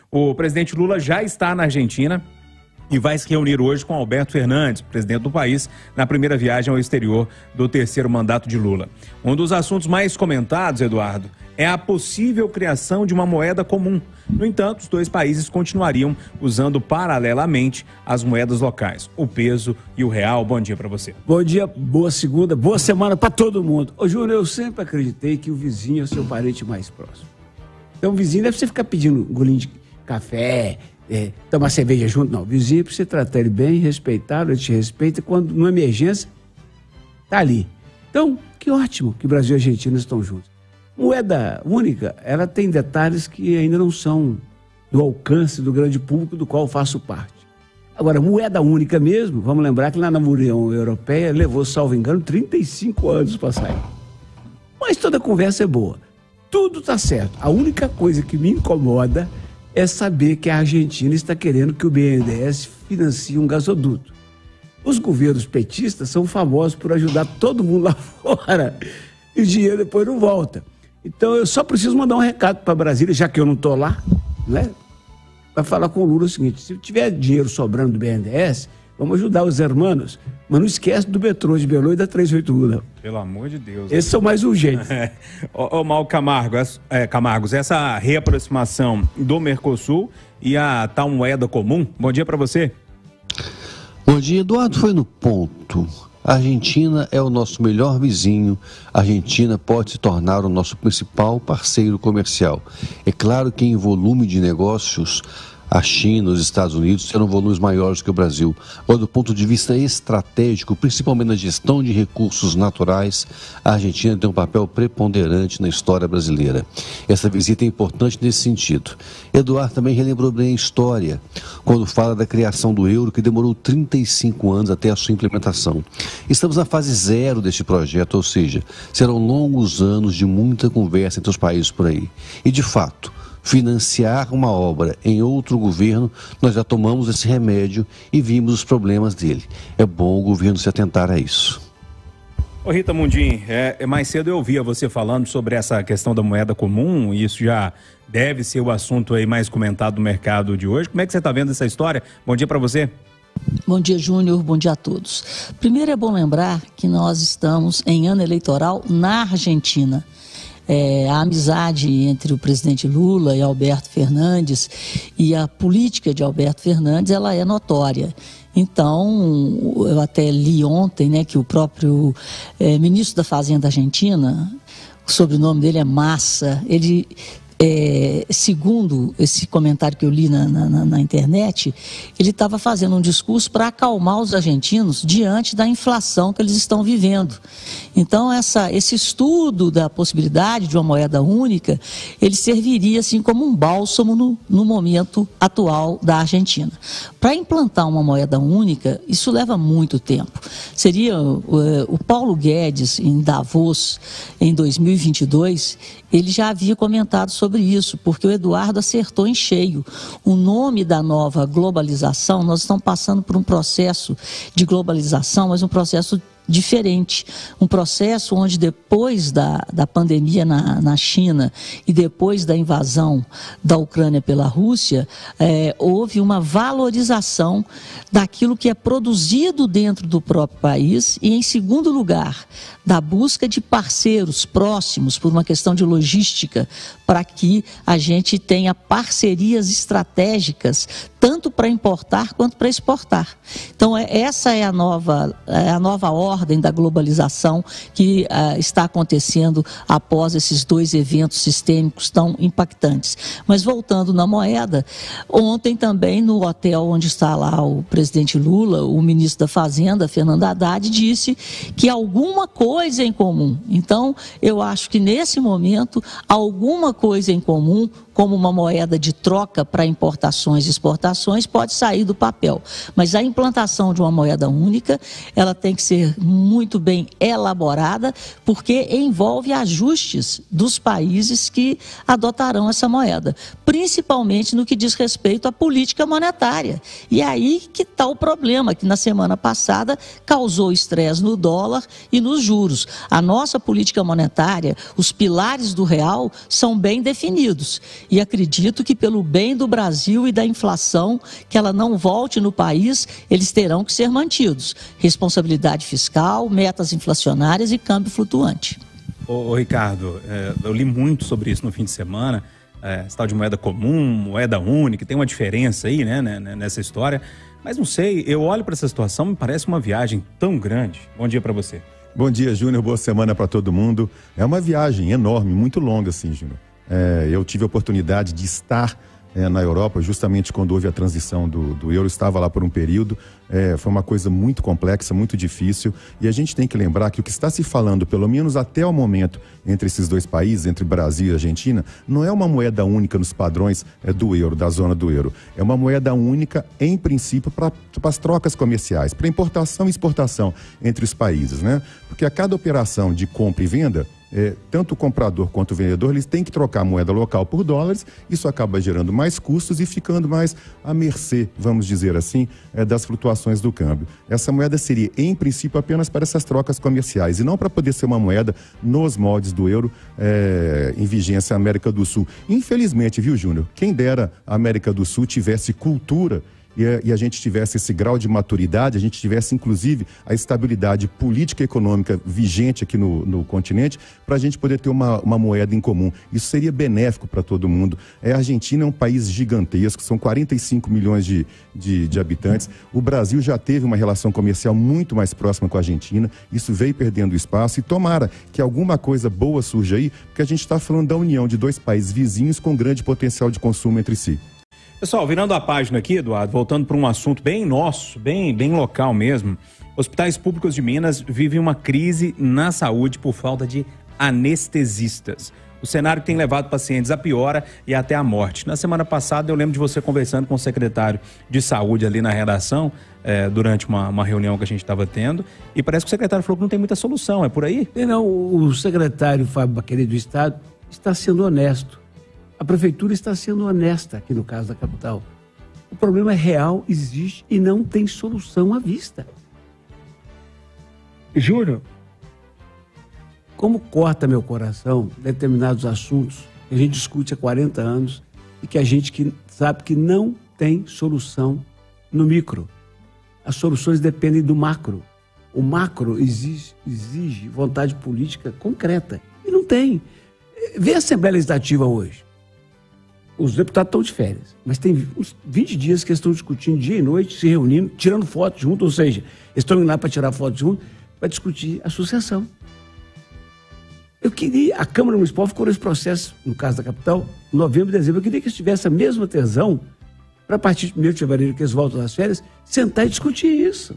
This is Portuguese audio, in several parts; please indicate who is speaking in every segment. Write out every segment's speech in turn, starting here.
Speaker 1: O presidente Lula já está na Argentina e vai se reunir hoje com Alberto Fernandes, presidente do país, na primeira viagem ao exterior do terceiro mandato de Lula. Um dos assuntos mais comentados, Eduardo, é a possível criação de uma moeda comum. No entanto, os dois países continuariam usando paralelamente as moedas locais, o peso e o real. Bom dia para você.
Speaker 2: Bom dia, boa segunda, boa semana para todo mundo. Ô, Júnior, eu sempre acreditei que o vizinho é o seu parente mais próximo. Então, o vizinho deve você ficar pedindo um golinho de café, tomar cerveja junto. Não, o vizinho, para você tratar ele bem, respeitar, ele te respeita. Quando, numa emergência, tá ali. Então, que ótimo que Brasil e Argentina estão juntos. Moeda única, ela tem detalhes que ainda não são do alcance do grande público do qual eu faço parte. Agora, moeda única mesmo, vamos lembrar que lá na União Europeia levou, salvo engano, 35 anos para sair. Mas toda conversa é boa. Tudo está certo. A única coisa que me incomoda é saber que a Argentina está querendo que o BNDES financie um gasoduto. Os governos petistas são famosos por ajudar todo mundo lá fora e o dinheiro depois não volta. Então eu só preciso mandar um recado para Brasília, já que eu não estou lá, né? Vai falar com o Lula o seguinte: se tiver dinheiro sobrando do BNDES, vamos ajudar os hermanos, mas não esquece do metrô de Belo e da 381, não.
Speaker 1: Pelo amor de Deus.
Speaker 2: Esses são mais urgentes.
Speaker 1: Ô, Mauro Camargos, essa reaproximação do Mercosul e a tal moeda comum, bom dia para você.
Speaker 3: Bom dia, Eduardo foi no ponto. A Argentina é o nosso melhor vizinho, a Argentina pode se tornar o nosso principal parceiro comercial. É claro que em volume de negócios, a China, os Estados Unidos terão volumes maiores que o Brasil. Mas do ponto de vista estratégico, principalmente na gestão de recursos naturais, a Argentina tem um papel preponderante na história brasileira. Essa visita é importante nesse sentido. Eduardo também relembrou bem a história, quando fala da criação do euro, que demorou 35 anos até a sua implementação. Estamos na fase zero deste projeto, ou seja, serão longos anos de muita conversa entre os países por aí. E, de fato, financiar uma obra em outro governo, nós já tomamos esse remédio e vimos os problemas dele. É bom o governo se atentar a isso.
Speaker 1: Ô Rita Mundim, mais cedo eu ouvia você falando sobre essa questão da moeda comum, e isso já deve ser o assunto aí mais comentado no mercado de hoje. Como é que você está vendo essa história? Bom dia para você.
Speaker 4: Bom dia, Júnior. Bom dia a todos. Primeiro é bom lembrar que nós estamos em ano eleitoral na Argentina. A amizade entre o presidente Lula e Alberto Fernandes e a política de Alberto Fernandes, ela é notória. Então, eu até li ontem, né, que o próprio ministro da Fazenda Argentina, o sobrenome dele é Massa, ele... segundo esse comentário que eu li na internet, ele estava fazendo um discurso para acalmar os argentinos diante da inflação que eles estão vivendo. Então, esse estudo da possibilidade de uma moeda única, ele serviria assim como um bálsamo no momento atual da Argentina. Para implantar uma moeda única, isso leva muito tempo. Seria o Paulo Guedes, em Davos, em 2022, ele já havia comentado sobre isso, porque o Eduardo acertou em cheio. O nome da nova globalização, nós estamos passando por um processo de globalização, mas um processo diferente, um processo onde depois da pandemia na China e depois da invasão da Ucrânia pela Rússia, houve uma valorização daquilo que é produzido dentro do próprio país e, em segundo lugar, da busca de parceiros próximos por uma questão de logística, para que a gente tenha parcerias estratégicas, tanto para importar quanto para exportar. Então, essa é a nova ordem da globalização que está acontecendo após esses dois eventos sistêmicos tão impactantes. Mas voltando na moeda, ontem também no hotel onde está lá o presidente Lula, o ministro da Fazenda, Fernando Haddad, disse que alguma coisa em comum. Então, eu acho que nesse momento, alguma coisa em comum, como uma moeda de troca para importações e exportações, pode sair do papel. Mas a implantação de uma moeda única, ela tem que ser muito bem elaborada, porque envolve ajustes dos países que adotarão essa moeda, principalmente no que diz respeito à política monetária. E aí que está o problema, que na semana passada causou estresse no dólar e nos juros. A nossa política monetária, os pilares do real, são bem definidos. e acredito que pelo bem do Brasil e da inflação, que ela não volte no país, eles terão que ser mantidos. Responsabilidade fiscal, metas inflacionárias e câmbio flutuante.
Speaker 1: Ô Ricardo, eu li muito sobre isso no fim de semana, esse tal de moeda comum, moeda única, tem uma diferença aí, né, nessa história, mas não sei, eu olho para essa situação, me parece uma viagem tão grande. Bom dia para você.
Speaker 5: Bom dia, Júnior, boa semana para todo mundo. É uma viagem enorme, muito longa, assim, Júnior. Eu tive a oportunidade de estar na Europa, justamente quando houve a transição do euro, estava lá por um período, foi uma coisa muito complexa, muito difícil, e a gente tem que lembrar que o que está se falando, pelo menos até o momento, entre esses dois países, entre Brasil e Argentina, não é uma moeda única nos padrões do euro, da zona do euro, é uma moeda única, em princípio, para as trocas comerciais, para importação e exportação entre os países, né? Porque a cada operação de compra e venda, tanto o comprador quanto o vendedor, eles têm que trocar a moeda local por dólares, isso acaba gerando mais custos e ficando mais à mercê, vamos dizer assim, das flutuações do câmbio. Essa moeda seria, em princípio, apenas para essas trocas comerciais e não para poder ser uma moeda nos moldes do euro em vigência na América do Sul. Infelizmente, viu, Júnior? Quem dera a América do Sul tivesse cultura e a gente tivesse esse grau de maturidade, a gente tivesse, inclusive, a estabilidade política e econômica vigente aqui no continente, para a gente poder ter uma moeda em comum. Isso seria benéfico para todo mundo. A Argentina é um país gigantesco, são 45 milhões de habitantes. O Brasil já teve uma relação comercial muito mais próxima com a Argentina, isso veio perdendo espaço e tomara que alguma coisa boa surja aí, porque a gente está falando da união de dois países vizinhos com grande potencial de consumo entre si.
Speaker 1: Pessoal, virando a página aqui, Eduardo, voltando para um assunto bem nosso, bem local mesmo, hospitais públicos de Minas vivem uma crise na saúde por falta de anestesistas. O cenário tem levado pacientes à piora e até à morte. Na semana passada, eu lembro de você conversando com o secretário de saúde ali na redação, durante uma reunião que a gente estava tendo, e parece que o secretário falou que não tem muita solução, é por aí?
Speaker 2: Não, o secretário Fábio Baqueri do Estado está sendo honesto. A prefeitura está sendo honesta aqui no caso da capital. O problema é real, existe e não tem solução à vista. Júnior, como corta meu coração determinados assuntos que a gente discute há 40 anos e que a gente sabe que não tem solução no micro. As soluções dependem do macro. O macro exige vontade política concreta e não tem. Vê a Assembleia Legislativa hoje. Os deputados estão de férias, mas tem uns 20 dias que eles estão discutindo dia e noite, se reunindo, tirando foto junto, ou seja, eles estão indo lá para tirar foto junto, para discutir a sucessão. Eu queria, a Câmara Municipal ficou nesse processo, no caso da capital, em novembro e dezembro, eu queria que eles tivessem a mesma tesão, para a partir de 1º de fevereiro, que eles voltam das férias, sentar e discutir isso.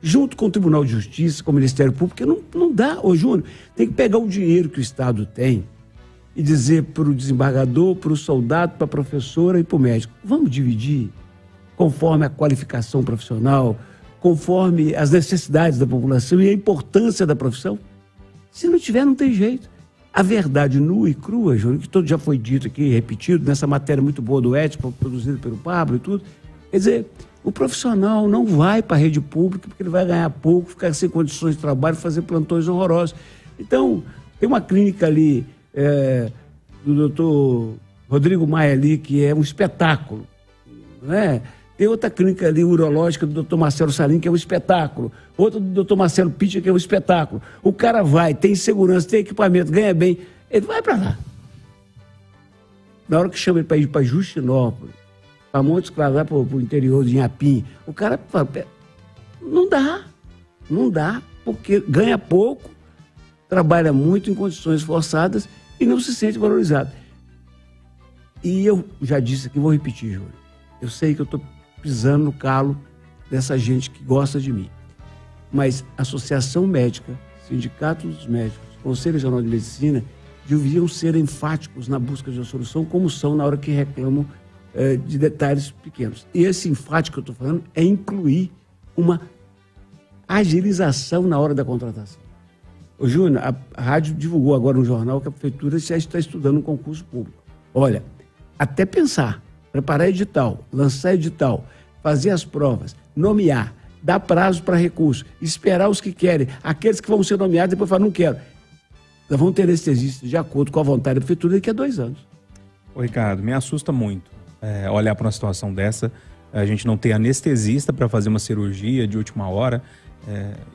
Speaker 2: Junto com o Tribunal de Justiça, com o Ministério Público, porque não dá, ô Júnior, tem que pegar o dinheiro que o Estado tem, e dizer para o desembargador, para o soldado, para a professora e para o médico, vamos dividir conforme a qualificação profissional, conforme as necessidades da população e a importância da profissão? Se não tiver, não tem jeito. A verdade nua e crua, Júnior, que todo já foi dito aqui, repetido, nessa matéria muito boa do Ético, produzida pelo Pablo e tudo, quer dizer, o profissional não vai para a rede pública porque ele vai ganhar pouco, ficar sem condições de trabalho, fazer plantões horrorosos. Então, tem uma clínica ali, do doutor Rodrigo Maia ali, que é um espetáculo, não é? Tem outra clínica ali, urológica, do doutor Marcelo Salim, que é um espetáculo. Outra do doutor Marcelo Pitcher, que é um espetáculo. O cara vai, tem segurança, tem equipamento, ganha bem, ele vai para lá. Na hora que chama ele para ir para Justinópolis, para Montes Claros, lá para o interior de Inhapim, o cara fala, não dá, porque ganha pouco, trabalha muito em condições forçadas e não se sente valorizado. E eu já disse aqui, vou repetir, Júlio. Eu sei que eu estou pisando no calo dessa gente que gosta de mim. Mas a Associação Médica, Sindicato dos Médicos, Conselho Regional de Medicina, deviam ser enfáticos na busca de uma solução, como são na hora que reclamam de detalhes pequenos. E esse enfático que eu estou falando é incluir uma agilização na hora da contratação. Ô, Júnior, a rádio divulgou agora no jornal que a prefeitura já está estudando um concurso público. Olha, até pensar, preparar edital, lançar edital, fazer as provas, nomear, dar prazo para recurso, esperar os que querem, aqueles que vão ser nomeados, depois falar, não quero. Nós vamos ter anestesistas de acordo com a vontade da prefeitura daqui a 2 anos.
Speaker 1: Ô, Ricardo, me assusta muito olhar para uma situação dessa, a gente não ter anestesista para fazer uma cirurgia de última hora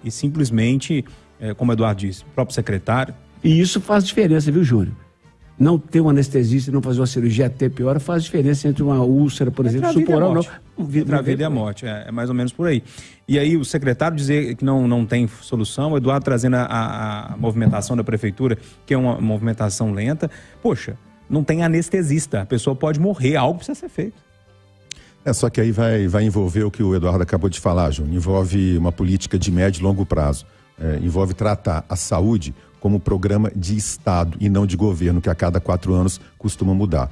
Speaker 1: e simplesmente, como o Eduardo disse, o próprio secretário.
Speaker 2: E isso faz diferença, viu, Júnior? Não ter um anestesista e não fazer uma cirurgia até pior faz diferença entre uma úlcera, por exemplo, suporal, não.
Speaker 1: Entre a vida e a morte, é mais ou menos por aí. E aí o secretário dizer que não tem solução, o Eduardo trazendo a movimentação da prefeitura, que é uma movimentação lenta. Poxa, não tem anestesista, a pessoa pode morrer, algo precisa ser feito.
Speaker 5: Só que aí vai envolver o que o Eduardo acabou de falar, Júnior. Envolve uma política de médio e longo prazo. Envolve tratar a saúde como programa de Estado e não de governo, que a cada 4 anos costuma mudar.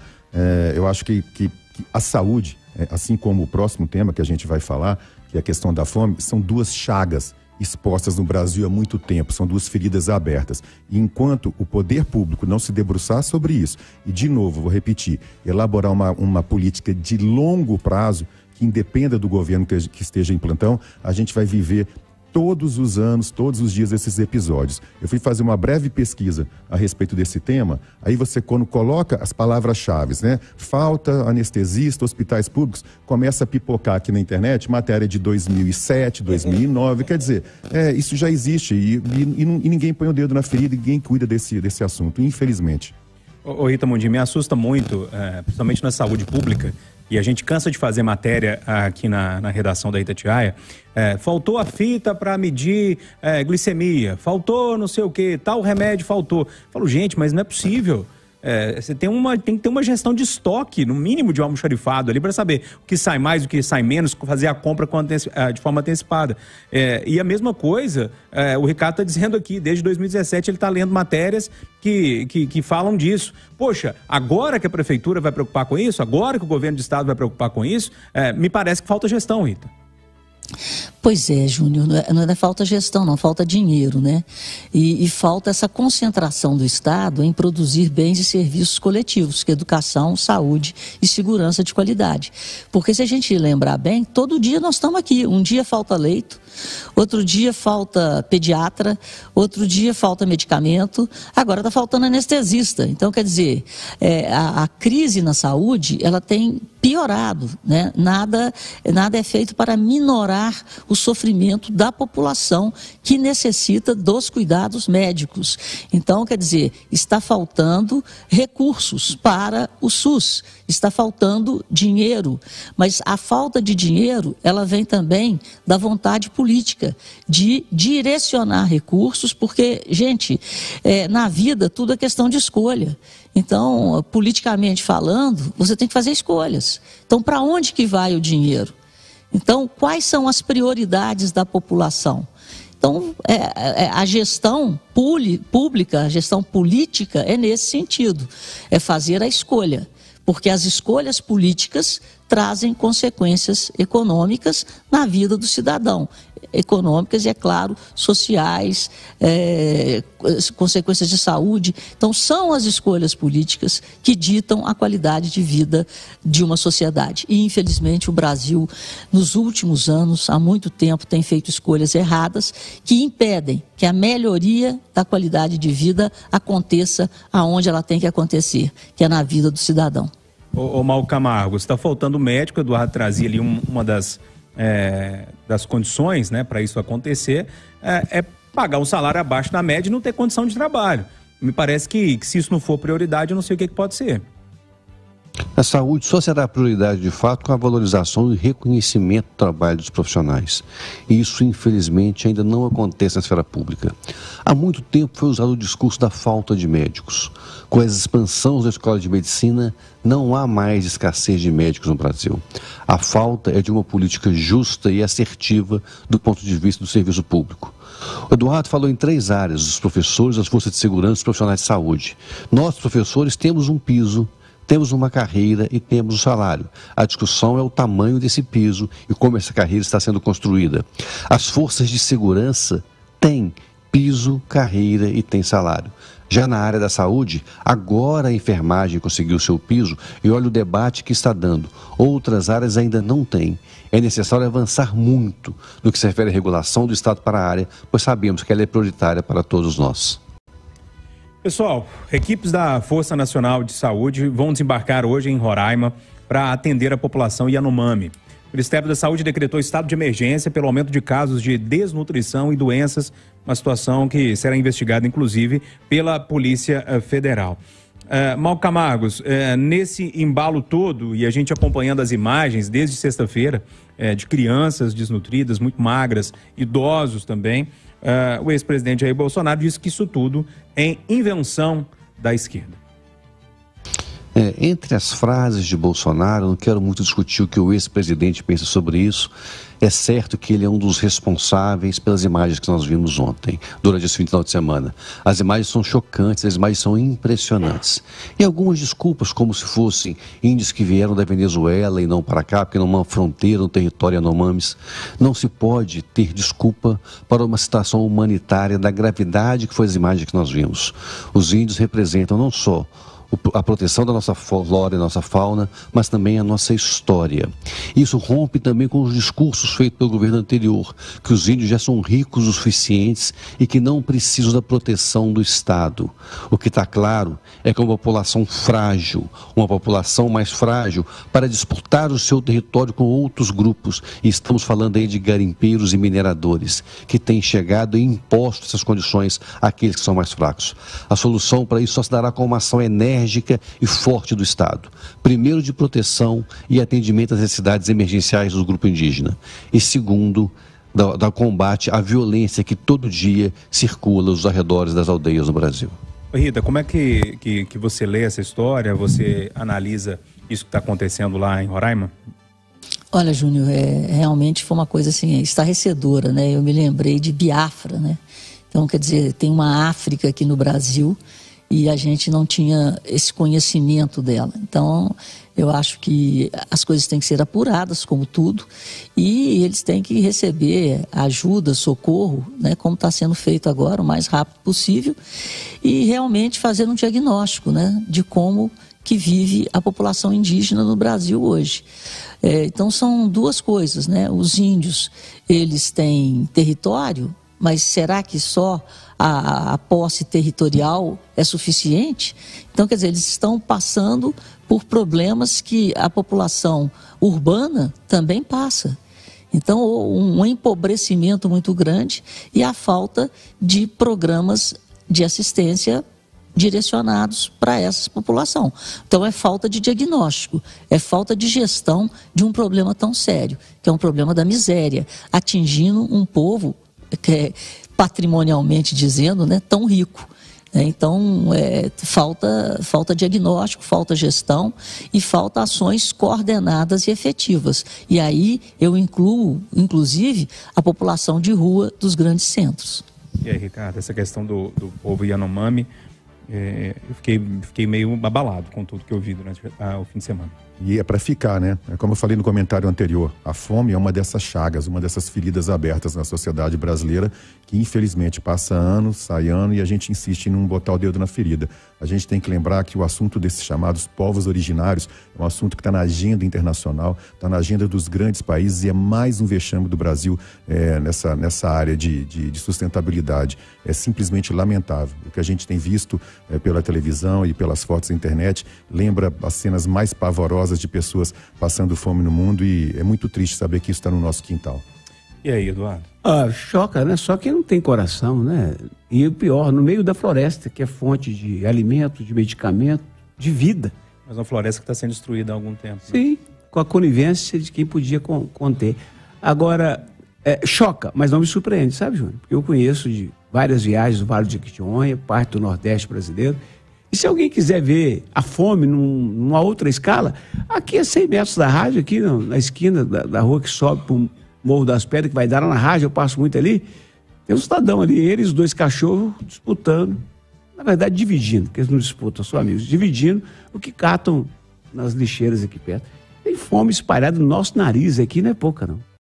Speaker 5: Eu acho que a saúde, assim como o próximo tema que a gente vai falar, que é a questão da fome, são 2 chagas expostas no Brasil há muito tempo, são 2 feridas abertas. E enquanto o poder público não se debruçar sobre isso, e de novo, vou repetir, elaborar uma política de longo prazo, que independa do governo que esteja em plantão, a gente vai viver todos os anos, todos os dias esses episódios. Eu fui fazer uma breve pesquisa a respeito desse tema, aí você, quando coloca as palavras-chave, né? Falta anestesista, hospitais públicos, começa a pipocar aqui na internet matéria de 2007, 2009, quer dizer, isso já existe e ninguém põe o dedo na ferida, ninguém cuida desse assunto, infelizmente.
Speaker 1: Ô Rita Mundim, me assusta muito, principalmente na saúde pública, e a gente cansa de fazer matéria aqui na redação da Itatiaia. Faltou a fita para medir glicemia, faltou não sei o que, tal remédio faltou. Falo, gente, mas não é possível. Você tem que ter uma gestão de estoque, no mínimo de um almoxarifado ali, para saber o que sai mais, o que sai menos, fazer a compra de forma antecipada. E a mesma coisa, o Ricardo está dizendo aqui, desde 2017 ele está lendo matérias que falam disso. Poxa, agora que a prefeitura vai preocupar com isso, agora que o governo do estado vai preocupar com isso, me parece que falta gestão, Rita.
Speaker 4: Pois é, Júnior, não é falta gestão, não, falta dinheiro, né? E falta essa concentração do Estado em produzir bens e serviços coletivos, que é educação, saúde e segurança de qualidade. Porque se a gente lembrar bem, todo dia nós estamos aqui, um dia falta leito, outro dia falta pediatra, outro dia falta medicamento, agora está faltando anestesista. Então, quer dizer, a crise na saúde, ela tem piorado, né? Nada é feito para minorar o sofrimento da população que necessita dos cuidados médicos. Então, quer dizer, está faltando recursos para o SUS, está faltando dinheiro, mas a falta de dinheiro, ela vem também da vontade política de direcionar recursos, porque, gente, na vida tudo é questão de escolha. Então, politicamente falando, você tem que fazer escolhas. Então, para onde que vai o dinheiro? Então, quais são as prioridades da população? Então, a gestão pública, a gestão política é nesse sentido, é fazer a escolha, porque as escolhas políticas trazem consequências econômicas na vida do cidadão. Econômicas e, é claro, sociais, consequências de saúde. Então, são as escolhas políticas que ditam a qualidade de vida de uma sociedade. E, infelizmente, o Brasil, nos últimos anos, há muito tempo, tem feito escolhas erradas que impedem que a melhoria da qualidade de vida aconteça aonde ela tem que acontecer, que é na vida do cidadão.
Speaker 1: Ô Mauro Camargo, está faltando médico, o Eduardo trazia ali uma das condições, né, para isso acontecer, é pagar um salário abaixo da média e não ter condição de trabalho. Me parece que se isso não for prioridade, eu não sei o que pode ser.
Speaker 3: A saúde só será prioridade de fato com a valorização e reconhecimento do trabalho dos profissionais. E isso, infelizmente, ainda não acontece na esfera pública. Há muito tempo foi usado o discurso da falta de médicos. Com a expansão da escola de medicina, não há mais escassez de médicos no Brasil. A falta é de uma política justa e assertiva do ponto de vista do serviço público. O Eduardo falou em 3 áreas: os professores, as forças de segurança e os profissionais de saúde. Nós, professores, temos um piso, temos uma carreira e temos um salário. A discussão é o tamanho desse piso e como essa carreira está sendo construída. As forças de segurança têm piso, carreira e têm salário. Já na área da saúde, agora a enfermagem conseguiu seu piso e olha o debate que está dando. Outras áreas ainda não têm. É necessário avançar muito no que se refere à regulação do Estado para a área, pois sabemos que ela é prioritária para todos nós.
Speaker 1: Pessoal, equipes da Força Nacional de Saúde vão desembarcar hoje em Roraima para atender a população Yanomami. O Ministério da Saúde decretou estado de emergência pelo aumento de casos de desnutrição e doenças, uma situação que será investigada, inclusive, pela Polícia Federal. Mal Camargos, nesse embalo todo, e a gente acompanhando as imagens desde sexta-feira, de crianças desnutridas, muito magras, idosos também, o ex-presidente Jair Bolsonaro disse que isso tudo é invenção da esquerda.
Speaker 3: Entre as frases de Bolsonaro, eu não quero muito discutir o que o ex-presidente pensa sobre isso. É certo que ele é um dos responsáveis pelas imagens que nós vimos ontem, durante esse final de semana. As imagens são chocantes, as imagens são impressionantes. E algumas desculpas, como se fossem índios que vieram da Venezuela e não para cá, porque não há uma fronteira no território Yanomamis. Não se pode ter desculpa para uma situação humanitária da gravidade que foi as imagens que nós vimos. Os índios representam não só a proteção da nossa flora e nossa fauna, mas também a nossa história. Isso rompe também com os discursos feitos pelo governo anterior, que os índios já são ricos o suficientes e que não precisam da proteção do Estado. O que está claro é que é uma população frágil, uma população mais frágil para disputar o seu território com outros grupos. E estamos falando aí de garimpeiros e mineradores, que têm chegado e imposto essas condições àqueles que são mais fracos. A solução para isso só se dará com uma ação enérgica e forte do Estado. Primeiro, de proteção e atendimento às necessidades emergenciais do grupo indígena. E segundo, da combate à violência que todo dia circula nos arredores das aldeias no Brasil.
Speaker 1: Rita, como é que você lê essa história? Você analisa isso que está acontecendo lá em Roraima?
Speaker 4: Olha, Júnior, realmente foi uma coisa assim, estarrecedora, né? Eu me lembrei de Biafra, né? Então, quer dizer, tem uma África aqui no Brasil e a gente não tinha esse conhecimento dela. Então, eu acho que as coisas têm que ser apuradas, como tudo, e eles têm que receber ajuda, socorro, né, como está sendo feito agora, o mais rápido possível, e realmente fazer um diagnóstico, né, de como que vive a população indígena no Brasil hoje. Então, são duas coisas, né? Os índios, eles têm território, mas será que só a posse territorial é suficiente? Então, quer dizer, eles estão passando por problemas que a população urbana também passa. Então, um empobrecimento muito grande e a falta de programas de assistência direcionados para essa população. Então, é falta de diagnóstico, é falta de gestão de um problema tão sério, que é um problema da miséria, atingindo um povo que é, patrimonialmente dizendo, né, tão rico. Então, falta diagnóstico, falta gestão e falta ações coordenadas e efetivas. E aí eu incluo, inclusive, a população de rua dos grandes centros.
Speaker 1: E aí, Ricardo, essa questão do povo Yanomami, eu fiquei meio abalado com tudo que eu vi durante o fim de semana.
Speaker 5: E é para ficar, né? Como eu falei no comentário anterior, a fome é uma dessas chagas, uma dessas feridas abertas na sociedade brasileira, que infelizmente passa ano, sai ano, e a gente insiste em não botar o dedo na ferida. A gente tem que lembrar que o assunto desses chamados povos originários é um assunto que está na agenda internacional, está na agenda dos grandes países, e é mais um vexame do Brasil nessa área de sustentabilidade. É simplesmente lamentável. O que a gente tem visto pela televisão e pelas fotos da internet lembra as cenas mais pavorosas de pessoas passando fome no mundo, e é muito triste saber que isso está no nosso quintal.
Speaker 1: E aí, Eduardo?
Speaker 2: Choca, né? Só quem não tem coração, né? E o pior, no meio da floresta, que é fonte de alimento, de medicamento, de vida.
Speaker 1: Mas uma floresta que está sendo destruída há algum tempo.
Speaker 2: Sim, né? Com a conivência de quem podia conter. Agora, choca, mas não me surpreende, sabe, Júnior? Porque eu conheço de várias viagens do Vale de Jequitinhonha, parte do Nordeste brasileiro. E se alguém quiser ver a fome numa outra escala, aqui a 100 metros da rádio, aqui na esquina da rua que sobe para o Morro das Pedras, que vai dar lá na rádio, eu passo muito ali, tem um cidadão ali, eles, 2 cachorros, disputando, na verdade dividindo, porque eles não disputam, são amigos, dividindo o que catam nas lixeiras aqui perto. Tem fome espalhada no nosso nariz aqui, não é pouca não.